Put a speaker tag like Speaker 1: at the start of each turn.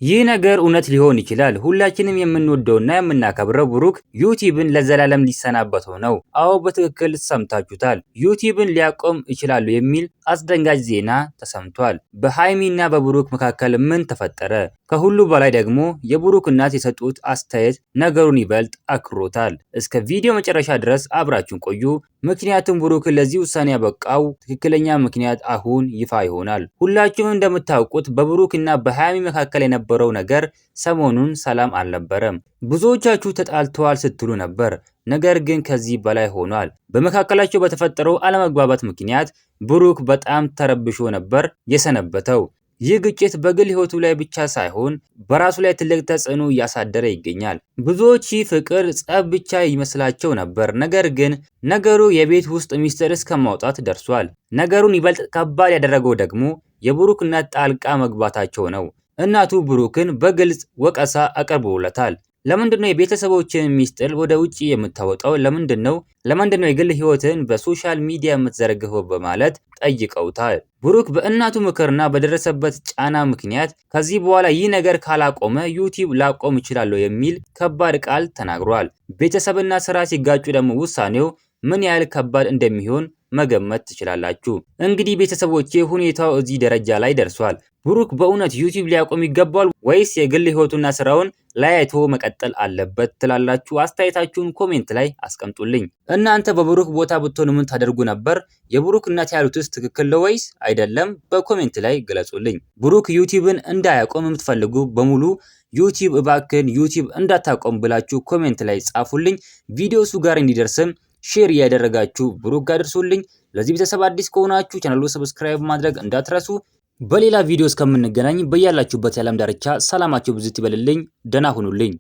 Speaker 1: ይህ ነገር እውነት ሊሆን ይችላል። ሁላችንም የምንወደውና የምናከብረው ብሩክ ዩቲዩብን ለዘላለም ሊሰናበተው ነው። አዎ በትክክል ሰምታችሁታል። ዩቲዩብን ሊያቆም ይችላሉ የሚል አስደንጋጭ ዜና ተሰምቷል። በሃይሚና በብሩክ መካከል ምን ተፈጠረ? ከሁሉ በላይ ደግሞ የብሩክ እናት የሰጡት አስተያየት ነገሩን ይበልጥ አክሮታል። እስከ ቪዲዮ መጨረሻ ድረስ አብራችሁን ቆዩ። ምክንያቱም ብሩክ ለዚህ ውሳኔ ያበቃው ትክክለኛ ምክንያት አሁን ይፋ ይሆናል። ሁላችሁም እንደምታውቁት በብሩክ እና በሃይሚ መካከል የነበረው ነገር ሰሞኑን ሰላም አልነበረም። ብዙዎቻችሁ ተጣልተዋል ስትሉ ነበር። ነገር ግን ከዚህ በላይ ሆኗል። በመካከላቸው በተፈጠረው አለመግባባት ምክንያት ብሩክ በጣም ተረብሾ ነበር የሰነበተው። ይህ ግጭት በግል ህይወቱ ላይ ብቻ ሳይሆን በራሱ ላይ ትልቅ ተጽዕኖ እያሳደረ ይገኛል። ብዙዎች ይህ ፍቅር ጸብ ብቻ ይመስላቸው ነበር። ነገር ግን ነገሩ የቤት ውስጥ ሚስጥር እስከ ማውጣት ደርሷል። ነገሩን ይበልጥ ከባድ ያደረገው ደግሞ የብሩክ እናት ጣልቃ መግባታቸው ነው። እናቱ ብሩክን በግልጽ ወቀሳ አቅርቦለታል። ለምንድነው የቤተሰቦችን ሚስጥር ወደ ውጪ የምታወጣው? ለምንድነው የግል ህይወትን በሶሻል ሚዲያ የምትዘረግፈው? በማለት ጠይቀውታል። ብሩክ በእናቱ ምክርና በደረሰበት ጫና ምክንያት ከዚህ በኋላ ይህ ነገር ካላቆመ ዩቲዩብ ላቆም እችላለሁ የሚል ከባድ ቃል ተናግሯል። ቤተሰብና ስራ ሲጋጩ ደግሞ ውሳኔው ምን ያህል ከባድ እንደሚሆን መገመት ትችላላችሁ። እንግዲህ ቤተሰቦቼ ሁኔታው እዚህ ደረጃ ላይ ደርሷል። ብሩክ በእውነት ዩቲዩብ ሊያቆም ይገባል ወይስ የግል ህይወቱና ስራውን ለያይቶ መቀጠል አለበት ትላላችሁ? አስተያየታችሁን ኮሜንት ላይ አስቀምጡልኝ። እናንተ በብሩክ ቦታ ብትሆኑ ምን ታደርጉ ነበር? የብሩክ እናት ያሉትስ ትክክል ነው ወይስ አይደለም? በኮሜንት ላይ ግለጹልኝ። ብሩክ ዩቲዩብን እንዳያቆም የምትፈልጉ በሙሉ ዩቲዩብ እባክን ዩቲዩብ እንዳታቆም ብላችሁ ኮሜንት ላይ ጻፉልኝ። ቪዲዮ እሱ ጋር እንዲደርስም ሼር እያደረጋችሁ ብሩክ ጋር ደርሱልኝ። ለዚህ ቤተሰብ አዲስ ከሆናችሁ ቻናሉ ሰብስክራይብ ማድረግ እንዳትረሱ። በሌላ ቪዲዮ እስከምንገናኝ በያላችሁበት የዓለም ዳርቻ ሰላማችሁ ብዙ ይበልልኝ። ደህና ሁኑልኝ።